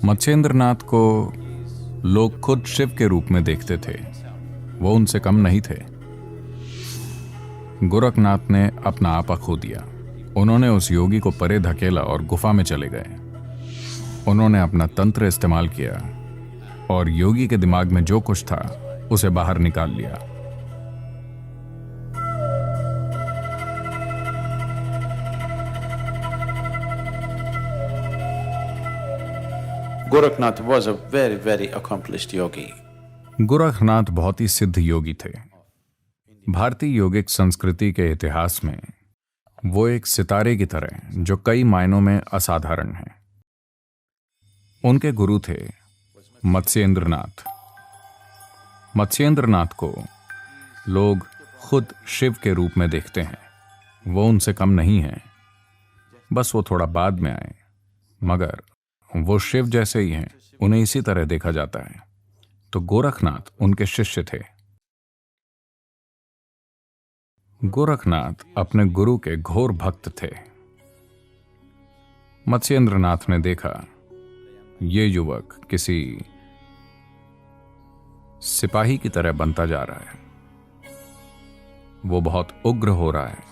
मत्स्येंद्रनाथ को लोग खुद शिव के रूप में देखते थे। वो उनसे कम नहीं थे। गोरखनाथ ने अपना आपा खो दिया। उन्होंने उस योगी को परे धकेला और गुफा में चले गए। उन्होंने अपना तंत्र इस्तेमाल किया और योगी के दिमाग में जो कुछ था उसे बाहर निकाल लिया। Gorakhnath was a very, very accomplished yogi. Gorakhnath बहुत ही सिद्ध योगी थे। भारतीय योगिक संस्कृति के इतिहास में वो एक सितारे की तरह जो कई मायनों में असाधारण है। उनके गुरु थे मत्स्येंद्रनाथ। मत्स्येंद्रनाथ को लोग खुद शिव के रूप में देखते हैं। वो उनसे कम नहीं है, बस वो थोड़ा बाद में आए, मगर वो शिव जैसे ही हैं, उन्हें इसी तरह देखा जाता है। तो गोरखनाथ उनके शिष्य थे। गोरखनाथ अपने गुरु के घोर भक्त थे। मत्स्येंद्रनाथ ने देखा ये युवक किसी सिपाही की तरह बनता जा रहा है। वो बहुत उग्र हो रहा है।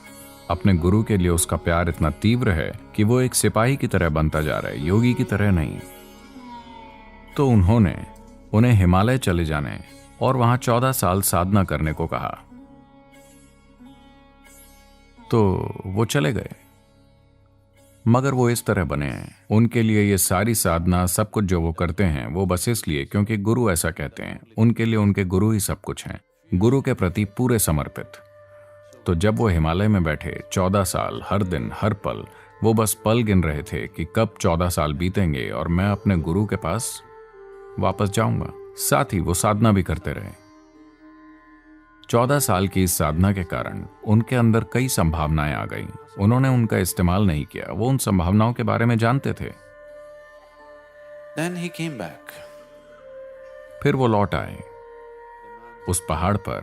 अपने गुरु के लिए उसका प्यार इतना तीव्र है कि वो एक सिपाही की तरह बनता जा रहा है, योगी की तरह नहीं। तो उन्होंने उन्हें हिमालय चले जाने और वहां 14 साल साधना करने को कहा। तो वो चले गए, मगर वो इस तरह बने हैं। उनके लिए ये सारी साधना, सब कुछ जो वो करते हैं, वो बस इसलिए क्योंकि गुरु ऐसा कहते हैं। उनके लिए उनके गुरु ही सब कुछ हैं, गुरु के प्रति पूरे समर्पित। तो जब वो हिमालय में बैठे 14 साल, हर दिन हर पल, वो बस पल गिन रहे थे कि कब 14 साल बीतेंगे और मैं अपने गुरु के पास वापस जाऊंगा। साथ ही वो साधना भी करते रहे। 14 साल की इस साधना के कारण उनके अंदर कई संभावनाएं आ गईं। उन्होंने उनका इस्तेमाल नहीं किया। वो उन संभावनाओं के बारे में जानते थे। Then he came back. फिर वो लौट आए उस पहाड़ पर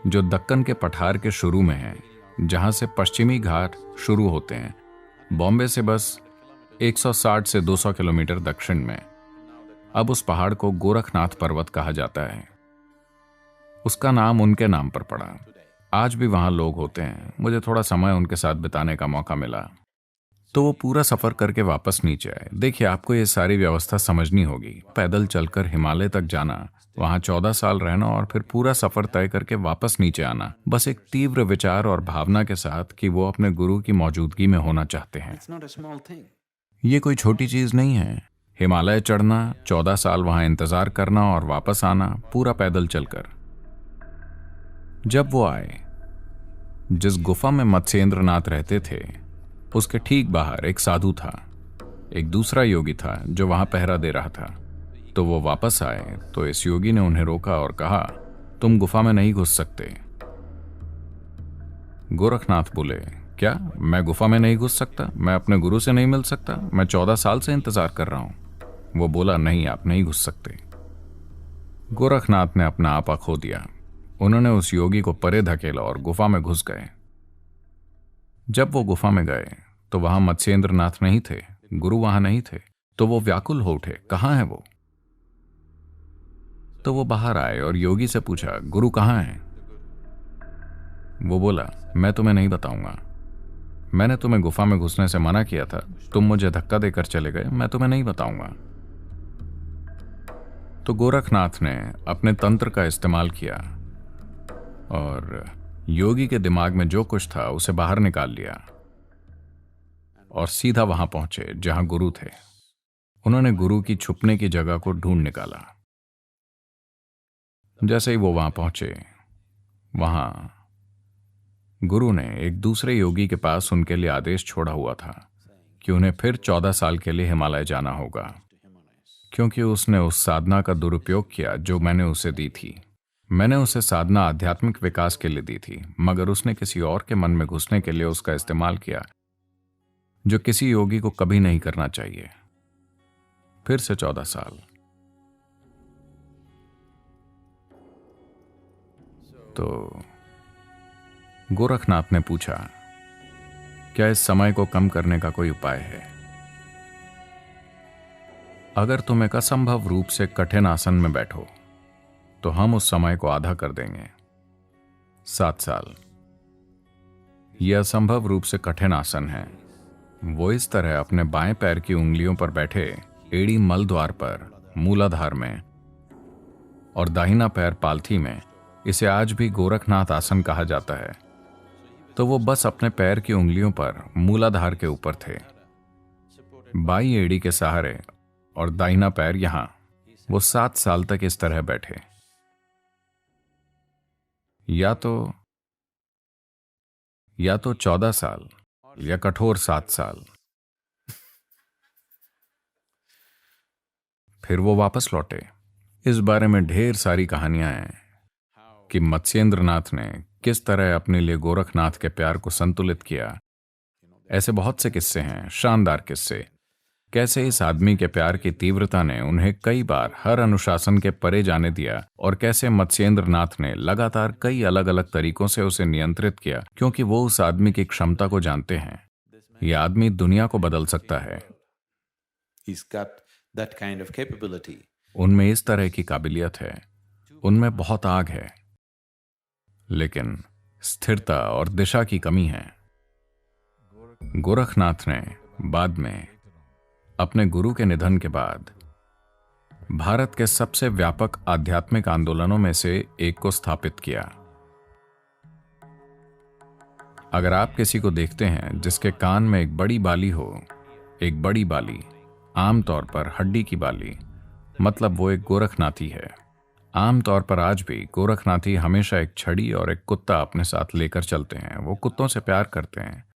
जो दक्कन के पठार के शुरू में है, जहां से पश्चिमी घाट शुरू होते हैं, बॉम्बे से बस 160 से 200 किलोमीटर दक्षिण में। अब उस पहाड़ को गोरखनाथ पर्वत कहा जाता है। उसका नाम उनके नाम पर पड़ा। आज भी वहां लोग होते हैं। मुझे थोड़ा समय उनके साथ बिताने का मौका मिला, तो वो पूरा सफर करके वापस नीचे आए। देखिए, आपको ये सारी व्यवस्था समझनी होगी। पैदल चलकर हिमालय तक जाना, वहां 14 साल रहना और फिर पूरा सफर तय करके वापस नीचे आना, बस एक तीव्र विचार और भावना के साथ कि वो अपने गुरु की मौजूदगी में होना चाहते हैं। It's not a small thing. ये कोई छोटी चीज नहीं है। हिमालय चढ़ना, 14 साल वहां इंतजार करना और वापस आना, पूरा पैदल चलकर। जब वो आए, जिस गुफा में मत्स्येंद्रनाथ रहते थे, उसके ठीक बाहर एक साधु था। एक दूसरा योगी था जो वहां पहरा दे रहा था। तो वो वापस आए तो इस योगी ने उन्हें रोका और कहा, तुम गुफा में नहीं घुस सकते। गोरखनाथ बोले, क्या मैं गुफा में नहीं घुस सकता? मैं अपने गुरु से नहीं मिल सकता? मैं 14 साल से इंतजार कर रहा हूं। वो बोला, नहीं, आप नहीं घुस सकते। गोरखनाथ ने अपना आपा खो दिया। उन्होंने उस योगी को परे धकेला और गुफा में घुस गए। जब वो गुफा में गए तो वहां मत्स्येंद्रनाथ नहीं थे, गुरु वहां नहीं थे। तो वो व्याकुल हो उठे, कहां है वो? तो वो बाहर आए और योगी से पूछा, गुरु कहां है? वो बोला, मैं तुम्हें नहीं बताऊंगा। मैंने तुम्हें गुफा में घुसने से मना किया था, तुम मुझे धक्का देकर चले गए, मैं तुम्हें नहीं बताऊंगा। तो गोरखनाथ ने अपने तंत्र का इस्तेमाल किया और योगी के दिमाग में जो कुछ था उसे बाहर निकाल लिया और सीधा वहां पहुंचे जहां गुरु थे। उन्होंने गुरु की छुपने की जगह को ढूंढ निकाला। जैसे ही वो वहां पहुंचे, वहां गुरु ने एक दूसरे योगी के पास उनके लिए आदेश छोड़ा हुआ था कि उन्हें फिर 14 साल के लिए हिमालय जाना होगा, क्योंकि उसने उस साधना का दुरुपयोग किया जो मैंने उसे दी थी। मैंने उसे साधना आध्यात्मिक विकास के लिए दी थी, मगर उसने किसी और के मन में घुसने के लिए उसका इस्तेमाल किया, जो किसी योगी को कभी नहीं करना चाहिए। फिर से 14 साल। तो गोरखनाथ ने पूछा, क्या इस समय को कम करने का कोई उपाय है? अगर तुम एक असंभव रूप से कठिन आसन में बैठो तो हम उस समय को आधा कर देंगे, 7 साल। यह असंभव रूप से कठिन आसन है। वो इस तरह अपने बाएं पैर की उंगलियों पर बैठे, एड़ी मल द्वार पर मूलाधार में, और दाहिना पैर पालथी में। इसे आज भी गोरखनाथ आसन कहा जाता है। तो वो बस अपने पैर की उंगलियों पर मूलाधार के ऊपर थे, बाई एड़ी के सहारे, और दाहिना पैर यहां। वो 7 साल तक इस तरह बैठे। या तो 14 साल या कठोर 7 साल। फिर वो वापस लौटे। इस बारे में ढेर सारी कहानियां हैं कि मत्स्येंद्रनाथ ने किस तरह अपने लिए गोरखनाथ के प्यार को संतुलित किया। ऐसे बहुत से किस्से हैं, शानदार किस्से। कैसे इस आदमी के प्यार की तीव्रता ने उन्हें कई बार हर अनुशासन के परे जाने दिया, और कैसे मत्स्येंद्रनाथ ने लगातार कई अलग अलग तरीकों से उसे नियंत्रित किया, क्योंकि वो उस आदमी की क्षमता को जानते हैं। यह आदमी दुनिया को बदल सकता है। He's got that kind of capability. उनमें इस तरह की काबिलियत है, उनमें बहुत आग है, लेकिन स्थिरता और दिशा की कमी है। गोरखनाथ ने बाद में अपने गुरु के निधन के बाद भारत के सबसे व्यापक आध्यात्मिक आंदोलनों में से एक को स्थापित किया। अगर आप किसी को देखते हैं जिसके कान में एक बड़ी बाली हो, एक बड़ी बाली, आमतौर पर हड्डी की बाली, मतलब वो एक गोरखनाथी है। आमतौर पर आज भी गोरखनाथी हमेशा एक छड़ी और एक कुत्ता अपने साथ लेकर चलते हैं। वो कुत्तों से प्यार करते हैं।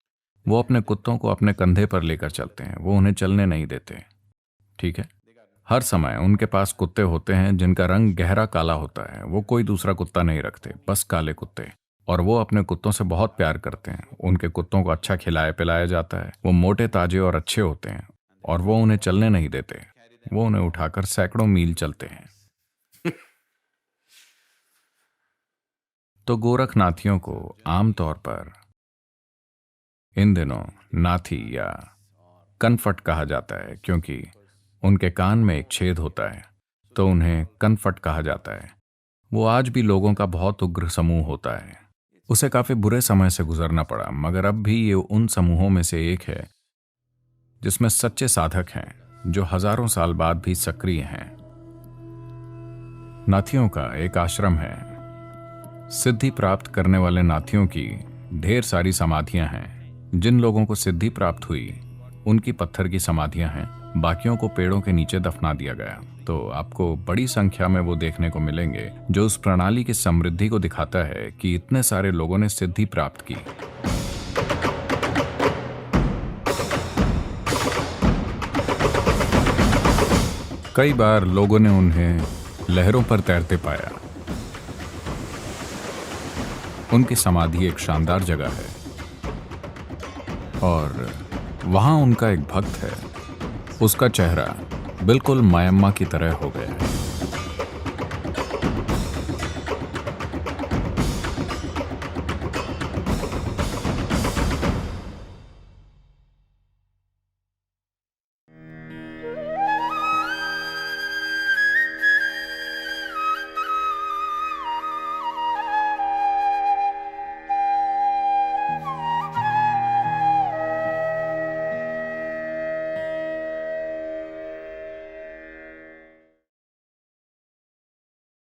वो अपने कुत्तों को अपने कंधे पर लेकर चलते हैं। वो उन्हें चलने नहीं देते। ठीक है, हर समय उनके पास कुत्ते होते हैं जिनका रंग गहरा काला होता है। वो कोई दूसरा कुत्ता नहीं रखते, बस काले कुत्ते। और वो अपने कुत्तों से बहुत प्यार करते हैं। उनके कुत्तों को अच्छा खिलाया पिलाया जाता है। वो मोटे ताजे और अच्छे होते हैं, और वो उन्हें चलने नहीं देते। वो उन्हें उठाकर सैकड़ों मील चलते हैं। तो गोरखनाथियों को आमतौर पर इन दिनों नाथी या कनफट कहा जाता है, क्योंकि उनके कान में एक छेद होता है, तो उन्हें कनफट कहा जाता है। वो आज भी लोगों का बहुत उग्र समूह होता है। उसे काफी बुरे समय से गुजरना पड़ा, मगर अब भी ये उन समूहों में से एक है जिसमें सच्चे साधक हैं, जो हजारों साल बाद भी सक्रिय हैं। नाथियों का एक आश्रम है। सिद्धि प्राप्त करने वाले नाथियों की ढेर सारी समाधियां हैं। जिन लोगों को सिद्धि प्राप्त हुई उनकी पत्थर की समाधियां हैं, बाकियों को पेड़ों के नीचे दफना दिया गया। तो आपको बड़ी संख्या में वो देखने को मिलेंगे, जो उस प्रणाली की समृद्धि को दिखाता है कि इतने सारे लोगों ने सिद्धि प्राप्त की। कई बार लोगों ने उन्हें लहरों पर तैरते पाया। उनकी समाधि एक शानदार जगह है, और वहां उनका एक भक्त है। उसका चेहरा बिल्कुल मायम्मा की तरह हो गया है।